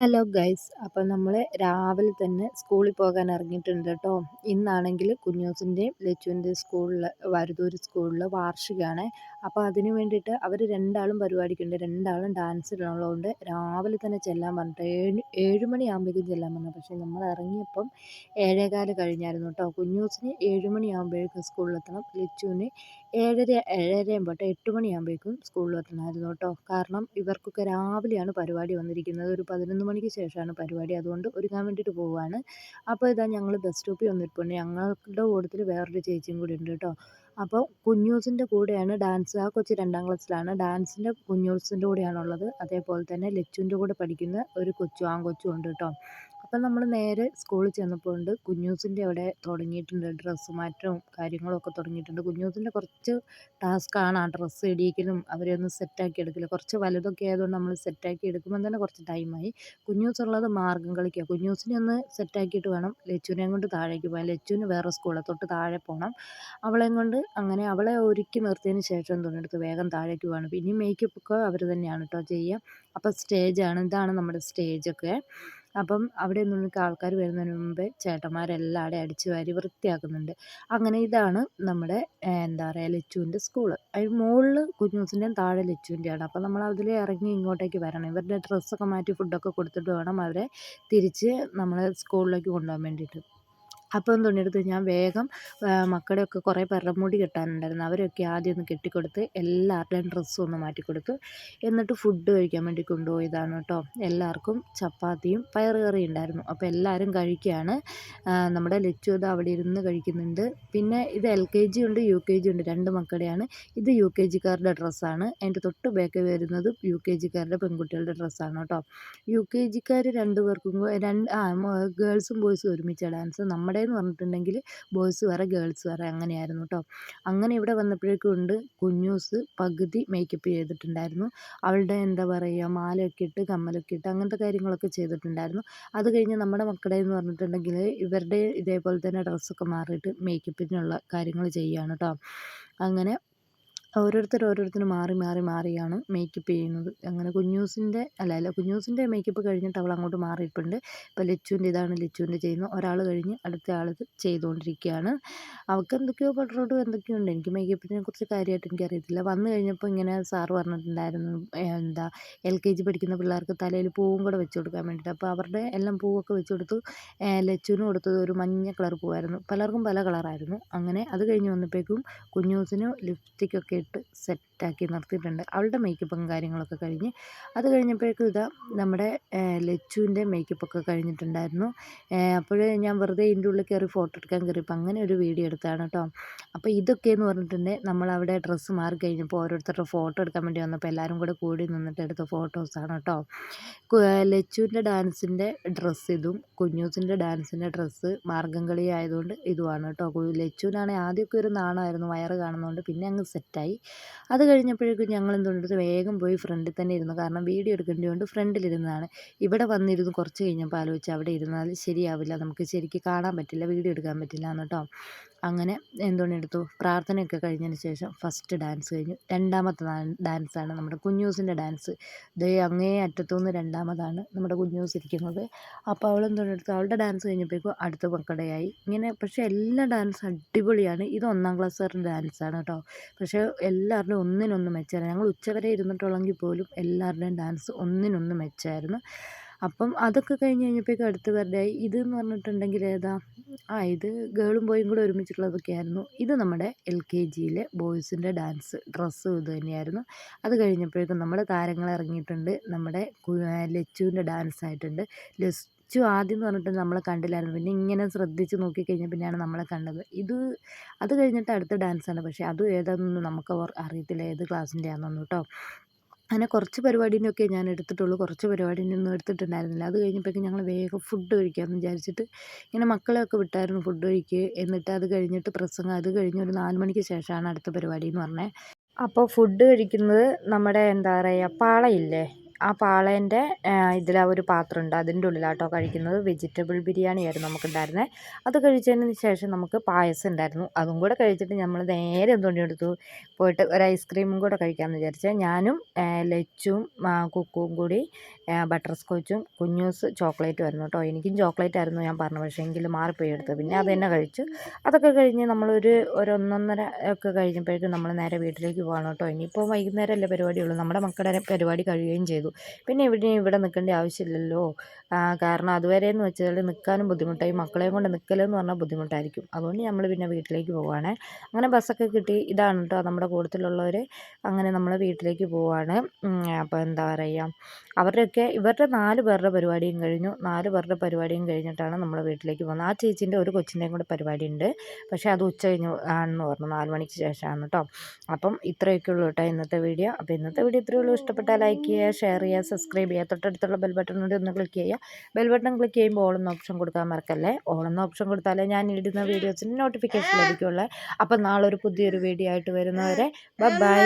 Hello guys, അപ്പോൾ നമ്മൾ രാവിലെ തന്നെ സ്കൂളിൽ പോകാൻ ഇറങ്ങിയിട്ടുണ്ട് കേട്ടോ. ഇന്നാണെങ്കിൽ കുഞ്ഞൂസിൻ്റെയും ലച്ചുവിൻ്റെയും സ്കൂളിൽ വഴുതൂർ സ്കൂളിൽ വാർഷികമാണ്. അപ്പോൾ അതിന് വേണ്ടിയിട്ട് അവർ രണ്ടാളും പരിപാടിക്കുണ്ട്. രണ്ടാളും ഡാൻസിലുള്ളതുകൊണ്ട് രാവിലെ തന്നെ ചെല്ലാൻ പറഞ്ഞിട്ട് 7 മണിയാകുമ്പോഴേക്കും ചെല്ലാൻ പറഞ്ഞു. പക്ഷേ നമ്മൾ ഇറങ്ങിയപ്പം 7:15 കഴിഞ്ഞായിരുന്നു കേട്ടോ. കുഞ്ഞൂസിന് 7 മണിയാകുമ്പോഴേക്കും സ്കൂളിലെത്തണം. ലച്ചുവിന് 7:30 പോട്ടെ 8 മണിയാകുമ്പോഴേക്കും സ്കൂളിലെത്തണമായിരുന്നു കേട്ടോ. കാരണം ഇവർക്കൊക്കെ രാവിലെയാണ് പരിപാടി വന്നിരിക്കുന്നത്. ഒരു 11 മണിക്ക് ശേഷമാണ് പരിപാടി. അതുകൊണ്ട് ഒരുങ്ങാൻ വേണ്ടിയിട്ട് പോവുകയാണ്. അപ്പോൾ ഇതാ ഞങ്ങൾ ബസ് സ്റ്റോപ്പിൽ വന്നിരിപ്പുണ്ട്. ഞങ്ങളുടെ കൂട്ടത്തിൽ വേറൊരു ചേച്ചിയും കൂടി ഉണ്ട് കേട്ടോ. അപ്പോൾ കുഞ്ഞൂസിൻ്റെ കൂടെയാണ് ഡാൻസ്. ആ കൊച്ച് 2ാം ക്ലാസ്സിലാണ്. ഡാൻസിൻ്റെ കുഞ്ഞൂസിൻ്റെ കൂടെയാണുള്ളത്. അതേപോലെ തന്നെ ലച്ചുവിൻ്റെ കൂടെ പഠിക്കുന്ന ഒരു ആൺകൊച്ചും ഉണ്ട് കേട്ടോ. അപ്പം നമ്മൾ നേരെ സ്കൂളിൽ ചെന്നപ്പോൾ ഉണ്ട് കുഞ്ഞൂസിൻ്റെ അവിടെ തുടങ്ങിയിട്ടുണ്ട്. ഡ്രസ്സ് മാറ്റവും കാര്യങ്ങളും ഒക്കെ തുടങ്ങിയിട്ടുണ്ട്. കുഞ്ഞൂസിൻ്റെ കുറച്ച് ടാസ്ക്കാണ് ആ ഡ്രസ്സ് ഇടിയിക്കലും അവരെ ഒന്ന് സെറ്റാക്കി എടുക്കലും. കുറച്ച് വലുതൊക്കെ ആയതുകൊണ്ട് നമ്മൾ സെറ്റാക്കി എടുക്കുമ്പോൾ തന്നെ കുറച്ച് ടൈമായി. കുഞ്ഞൂസുള്ളത് മാർഗ്ഗം കളിക്കുക. കുഞ്ഞൂസിനെ ഒന്ന് സെറ്റാക്കിയിട്ട് വേണം ലച്ചുവിനെയും കൊണ്ട് താഴേക്ക് പോകാൻ. ലച്ചുവിന് വേറെ സ്കൂളിൽ തൊട്ട് താഴെ പോകണം. അവളെയും കൊണ്ട് അങ്ങനെ അവളെ ഒരുക്കി നിർത്തിയതിന് ശേഷം തുണിയെടുത്ത് വേഗം താഴേക്ക് പോകണം. പിന്നെ മേക്കപ്പ് ഒക്കെ അവർ തന്നെയാണ് കേട്ടോ ചെയ്യുക. അപ്പോൾ സ്റ്റേജാണ്, ഇതാണ് നമ്മുടെ സ്റ്റേജൊക്കെ. അപ്പം അവിടെ നിന്നൊക്കെ ആൾക്കാർ വരുന്നതിന് മുമ്പേ ചേട്ടന്മാരെല്ലാവരും അടിച്ചു വാരി വൃത്തിയാക്കുന്നുണ്ട്. അങ്ങനെ ഇതാണ് നമ്മുടെ എന്താ പറയുക ലച്ചുവിൻ്റെ സ്കൂള്. അതിന് മുകളിൽ കുഞ്ഞൂസിൻ്റെയും താഴെ ലച്ചുവിൻ്റെയാണ്. അപ്പോൾ നമ്മൾ അതിൽ ഇറങ്ങി ഇങ്ങോട്ടേക്ക് വരണം. ഇവരുടെ ഡ്രസ്സൊക്കെ മാറ്റി ഫുഡൊക്കെ കൊടുത്തിട്ട് വേണം അവരെ തിരിച്ച് നമ്മളെ സ്കൂളിലേക്ക് കൊണ്ടുപോകാൻ വേണ്ടിയിട്ട്. അപ്പം തുണിയെടുത്ത് ഞാൻ വേഗം മക്കളുടെയൊക്കെ കുറേ പേരുടെ മുടി കെട്ടാനുണ്ടായിരുന്നു. അവരൊക്കെ ആദ്യം ഒന്ന് കെട്ടിക്കൊടുത്ത് എല്ലാവരുടെയും ഡ്രസ്സും ഒന്ന് മാറ്റിക്കൊടുത്തു. എന്നിട്ട് ഫുഡ് കഴിക്കാൻ വേണ്ടി കൊണ്ടുപോയതാണ് കേട്ടോ. എല്ലാവർക്കും ചപ്പാത്തിയും പയറ് കറിയും ഉണ്ടായിരുന്നു. അപ്പോൾ എല്ലാവരും കഴിക്കുകയാണ്. നമ്മുടെ ലച്ചു ഇത് അവിടെ ഇരുന്ന് കഴിക്കുന്നുണ്ട്. പിന്നെ ഇത് LKG ഉണ്ട് UKG ഉണ്ട്, 2 മക്കളുടെയാണ്. ഇത് UKGക്കാരുടെ ഡ്രസ്സാണ്. അതിൻ്റെ തൊട്ട് ബാക്കിൽ വരുന്നത് UKGക്കാരുടെ പെൺകുട്ടികളുടെ ഡ്രസ്സാണ് കേട്ടോ. UKGക്കാർ 2 പേർക്കും ഗേൾസും ബോയ്സും ഒരുമിച്ച ഡാൻസ്. നമ്മുടേന്ന് പറഞ്ഞിട്ടുണ്ടെങ്കിൽ ബോയ്സ് വേറെ ഗേൾസ് വേറെ അങ്ങനെയായിരുന്നു കേട്ടോ. അങ്ങനെ ഇവിടെ വന്നപ്പോഴേക്കും ഉണ്ട് കുഞ്ഞൂസ് പകുതി മേക്കപ്പ് ചെയ്തിട്ടുണ്ടായിരുന്നു. അവളുടെ എന്താ പറയുക മാലയൊക്കെ ഇട്ട് കമ്മലൊക്കെ ഇട്ട് അങ്ങനത്തെ കാര്യങ്ങളൊക്കെ ചെയ്തിട്ടുണ്ടായിരുന്നു. അത് കഴിഞ്ഞ് നമ്മുടെ മക്കളുടെന്ന് പറഞ്ഞിട്ടുണ്ടെങ്കിൽ ഇവരുടെ ഇതേപോലെ തന്നെ ഡ്രസ്സൊക്കെ മാറിയിട്ട് മേക്കപ്പിനുള്ള കാര്യങ്ങൾ ചെയ്യുകയാണ് കേട്ടോ. അങ്ങനെ ഓരോരുത്തരും മാറിയാണ് മേക്കപ്പ് ചെയ്യുന്നത്. അങ്ങനെ കുഞ്ഞൂസിൻ്റെ മേക്കപ്പ് കഴിഞ്ഞിട്ട് അവൾ അങ്ങോട്ട് മാറിയിട്ടുണ്ട്. ഇപ്പോൾ ലച്ചുവിൻ്റെ ഇതാണ് ലച്ചുവിൻ്റെ ചെയ്യുന്നത്. ഒരാൾ കഴിഞ്ഞ് അടുത്ത ആൾ ചെയ്തുകൊണ്ടിരിക്കുകയാണ്. അവൾക്ക് എന്തൊക്കെയോ പൗഡറോടും എന്തൊക്കെയോ ഉണ്ട്. എനിക്ക് മേക്കപ്പിനെ കുറിച്ച് കാര്യമായിട്ട് എനിക്കറിയത്തില്ല. വന്നു കഴിഞ്ഞപ്പോൾ ഇങ്ങനെ സാറ് പറഞ്ഞിട്ടുണ്ടായിരുന്നു എന്താ LKG പഠിക്കുന്ന പിള്ളേർക്ക് തലയിൽ പൂവും കൂടെ വെച്ച് കൊടുക്കാൻ വേണ്ടിയിട്ട്. അപ്പോൾ അവരുടെ എല്ലാം പൂവൊക്കെ വെച്ച് കൊടുത്തു. ലച്ചുവിന് കൊടുത്തത് ഒരു മഞ്ഞ കളർ പൂവായിരുന്നു. പലർക്കും പല കളറായിരുന്നു. അങ്ങനെ അത് കഴിഞ്ഞ് വന്നപ്പോഴേക്കും കുഞ്ഞൂസിന് ലിപ്സ്റ്റിക്കൊക്കെ ഇട്ട് സെറ്റാക്കി നിർത്തിയിട്ടുണ്ട്. അവളുടെ മേക്കപ്പും കാര്യങ്ങളൊക്കെ കഴിഞ്ഞ് അത് കഴിഞ്ഞപ്പോഴേക്കും ഇതാ നമ്മുടെ ലച്ചുവിൻ്റെ മേക്കപ്പൊക്കെ കഴിഞ്ഞിട്ടുണ്ടായിരുന്നു. അപ്പോഴേ ഞാൻ വെറുതെ ഇതിൻ്റെ ഉള്ളിൽ കയറി ഫോട്ടോ എടുക്കാൻ കയറിയപ്പോൾ അങ്ങനെ ഒരു വീഡിയോ എടുത്തതാണ് കേട്ടോ. അപ്പോൾ ഇതൊക്കെയെന്ന് പറഞ്ഞിട്ടുണ്ടെങ്കിൽ നമ്മളവിടെ ഡ്രസ്സ് മാറി കഴിഞ്ഞപ്പോൾ ഓരോരുത്തരുടെ ഫോട്ടോ എടുക്കാൻ വേണ്ടി വന്നപ്പോൾ എല്ലാവരും കൂടി നിന്നിട്ട് എടുത്ത ഫോട്ടോസാണ് കേട്ടോ. ലച്ചുവിൻ്റെ ഡാൻസിൻ്റെ ഡ്രസ്സ് ഇതും കുഞ്ഞൂസിൻ്റെ ഡാൻസിൻ്റെ ഡ്രസ്സ് മാർഗ്ഗം കളി ആയതുകൊണ്ട് ഇതുമാണ് കേട്ടോ. ലച്ചുവിനാണെങ്കിൽ ആദ്യമൊക്കെ ഒരു നാണമായിരുന്നു വയറ് കാണുന്നതുകൊണ്ട്. പിന്നെ അങ്ങ് സെറ്റായി. അത് കഴിഞ്ഞപ്പോഴേക്കും ഞങ്ങൾ എന്തുകൊണ്ടെടുത്ത് വേഗം പോയി ഫ്രണ്ടിൽ തന്നെ ഇരുന്നു. കാരണം വീഡിയോ എടുക്കേണ്ടതുകൊണ്ട് ഫ്രണ്ടിലിരുന്നതാണ്. ഇവിടെ വന്നിരുന്ന് കുറച്ച് കഴിഞ്ഞപ്പോൾ ആലോചിച്ച് അവിടെ ഇരുന്നാൽ ശരിയാവില്ല, നമുക്ക് ശരിക്കും കാണാൻ പറ്റില്ല, വീഡിയോ എടുക്കാൻ പറ്റില്ല എന്ന് കേട്ടോ. അങ്ങനെ എന്തുകൊണ്ടെടുത്തു പ്രാർത്ഥനയൊക്കെ കഴിഞ്ഞതിന് ശേഷം ഫസ്റ്റ് ഡാൻസ് കഴിഞ്ഞു. രണ്ടാമത്തെ ഡാൻസാണ് നമ്മുടെ കുഞ്ഞൂസിൻ്റെ ഡാൻസ്. അങ്ങേ അറ്റത്തുനിന്ന് രണ്ടാമതാണ് നമ്മുടെ കുഞ്ഞൂസ് ഇരിക്കുന്നത്. അപ്പോൾ അവൾ എന്തുകൊണ്ടെടുത്തു അവളുടെ ഡാൻസ് കഴിഞ്ഞപ്പോഴേക്കും അടുത്ത മക്കളുടെയായി. ഇങ്ങനെ പക്ഷേ എല്ലാ ഡാൻസും അടിപൊളിയാണ്. ഇത് 1ാം ക്ലാസ്സുകാരുടെ ഡാൻസാണ് കേട്ടോ. പക്ഷേ എല്ലാവരുടെയും ഒന്നിനൊന്ന് മെച്ചമായിരുന്നു. ഞങ്ങൾ ഉച്ചവരെ ഇരുന്നിട്ടുള്ളെങ്കിൽ പോലും എല്ലാവരുടെയും ഡാൻസ് ഒന്നിനൊന്ന് മെച്ചമായിരുന്നു. അപ്പം അതൊക്കെ കഴിഞ്ഞ് കഴിഞ്ഞപ്പോഴേക്കും അടുത്ത പേരുടെയായി. ഇതെന്ന് പറഞ്ഞിട്ടുണ്ടെങ്കിൽ ഇത് ഗേളും ബോയും കൂടെ ഒരുമിച്ചിട്ടുള്ളതൊക്കെ ആയിരുന്നു. ഇത് നമ്മുടെ LKGയിലെ ബോയ്സിൻ്റെ ഡാൻസ് ഡ്രസ്സ് ഇത് തന്നെയായിരുന്നു. അത് കഴിഞ്ഞപ്പോഴേക്കും നമ്മുടെ താരങ്ങൾ ഇറങ്ങിയിട്ടുണ്ട്. നമ്മുടെ ലച്ചുവിൻ്റെ ഡാൻസ് ആയിട്ടുണ്ട്. ലച്ചു ആദ്യം എന്ന് പറഞ്ഞിട്ട് നമ്മളെ കണ്ടില്ലായിരുന്നു. പിന്നെ ഇങ്ങനെ ശ്രദ്ധിച്ച് നോക്കിക്കഴിഞ്ഞാൽ പിന്നെയാണ് നമ്മളെ കണ്ടത്. അത് കഴിഞ്ഞിട്ട് അടുത്ത ഡാൻസാണ്. പക്ഷേ അതും ഏതാണെന്നൊന്നും നമുക്ക് അറിയത്തില്ല ഏത് ക്ലാസ്സിൻ്റെ ആണെന്നൊന്നും കേട്ടോ. അങ്ങനെ കുറച്ച് പരിപാടീൻ്റെയൊക്കെ ഞാൻ എടുത്തിട്ടുള്ളൂ. കുറച്ച് പരിപാടീൻ്റെ ഒന്നും എടുത്തിട്ടുണ്ടായിരുന്നില്ല. അത് കഴിഞ്ഞപ്പോഴേക്കും ഞങ്ങൾ വേഗം ഫുഡ് കഴിക്കാമെന്ന് വിചാരിച്ചിട്ട് ഇങ്ങനെ മക്കളെയൊക്കെ വിട്ടായിരുന്നു ഫുഡ് കഴിക്കുക. എന്നിട്ട് അത് കഴിഞ്ഞിട്ട് പ്രസംഗം. അത് കഴിഞ്ഞ് ഒരു 4 മണിക്ക് ശേഷമാണ് അടുത്ത പരിപാടി എന്ന് പറഞ്ഞത്. അപ്പോൾ ഫുഡ് കഴിക്കുന്നത് നമ്മുടെ എന്താ പറയുക പാളയില്ലേ, ആ പാളേൻ്റെ ഇതിലാ ഒരു പാത്രമുണ്ട്, അതിൻ്റെ ഉള്ളിലാട്ടോ കഴിക്കുന്നത്. വെജിറ്റബിൾ ബിരിയാണിയായിരുന്നു നമുക്കുണ്ടായിരുന്നത്. അത് കഴിച്ചതിന് ശേഷം നമുക്ക് പായസം ഉണ്ടായിരുന്നു. അതും കൂടെ കഴിച്ചിട്ട് നമ്മൾ നേരെ എന്തുകൊണ്ട് എടുത്തു പോയിട്ട് ഒരു ഐസ്ക്രീമും കൂടെ കഴിക്കാമെന്ന് വിചാരിച്ചത്. ഞാനും ലച്ചും കുക്കും കൂടി ബട്ടർ സ്കോച്ചും കുഞ്ഞൂസ് ചോക്ലേറ്റും ആയിരുന്നു കേട്ടോ. എനിക്കും ചോക്ലേറ്റ് ആയിരുന്നു ഞാൻ പറഞ്ഞു, പക്ഷേ എങ്കിലും മാറിപ്പോയി എടുത്തു. പിന്നെ അത് തന്നെ കഴിച്ചു. അതൊക്കെ കഴിഞ്ഞ് നമ്മളൊരു 1:30 ഒക്കെ കഴിഞ്ഞപ്പോഴേക്കും നമ്മൾ നേരെ വീട്ടിലേക്ക് പോകണം കേട്ടോ. ഇനിയിപ്പോൾ വൈകുന്നേരമല്ലേ പരിപാടിയുള്ളൂ. നമ്മുടെ മക്കളുടെ പരിപാടി കഴിയുകയും ചെയ്തു. പിന്നെ ഇവിടെ നിൽക്കേണ്ട ആവശ്യമില്ലല്ലോ. കാരണം അതുവരെ എന്ന് വെച്ചാൽ നിൽക്കാനും ബുദ്ധിമുട്ടായി, മക്കളെയും കൊണ്ട് നിൽക്കലെന്ന് പറഞ്ഞാൽ ബുദ്ധിമുട്ടായിരിക്കും. അതുകൊണ്ട് നമ്മൾ പിന്നെ വീട്ടിലേക്ക് പോവുകയാണ്. അങ്ങനെ ബസ്സൊക്കെ കിട്ടി. ഇതാണ് കേട്ടോ നമ്മുടെ കൂട്ടത്തിലുള്ളവർ. അങ്ങനെ നമ്മൾ വീട്ടിലേക്ക് പോവുകയാണ്. അപ്പോൾ എന്താ പറയുക, ഇവരുടെ 4 പേരുടെ പരിപാടിയും കഴിഞ്ഞു. 4 പേരുടെ പരിപാടിയും കഴിഞ്ഞിട്ടാണ് നമ്മൾ വീട്ടിലേക്ക് പോകുന്നത്. ആ ചേച്ചീൻ്റെ ഒരു കൊച്ചിൻ്റെയും കൂടെ പരിപാടി ഉണ്ട്, പക്ഷേ അത് ഉച്ച കഴിഞ്ഞ് ആണെന്ന് പറഞ്ഞു, 4 മണിക്ക് ശേഷമാണ് കേട്ടോ. അപ്പം ഇത്രയൊക്കെ ഉള്ളൂ കേട്ടോ ഇന്നത്തെ വീഡിയോ. അപ്പോൾ ഇന്നത്തെ വീഡിയോ ഇത്രയേ ഉള്ളൂ. ഇഷ്ടപ്പെട്ടാൽ ലൈക്ക് ചെയ്യുക, ഷെയർ ചെയ്യുക, സബ്സ്ക്രൈബ് ചെയ്യുക. തൊട്ടടുത്തുള്ള ബെൽ ബട്ടൺ കൂടി ഒന്ന് ക്ലിക്ക് ചെയ്യുക. ബെൽ ബട്ടൺ ക്ലിക്ക് ചെയ്യുമ്പോൾ ഓൾ എന്ന ഓപ്ഷൻ കൊടുക്കാൻ മറക്കല്ലേ. ഓൾ എന്ന ഓപ്ഷൻ കൊടുത്താലേ ഞാൻ ഇടുന്ന വീഡിയോസിന് നോട്ടിഫിക്കേഷൻ ലഭിക്കുള്ളൂ. അപ്പം നാളെ ഒരു പുതിയൊരു വീഡിയോ ആയിട്ട് വരുന്നവരെ ബൈ.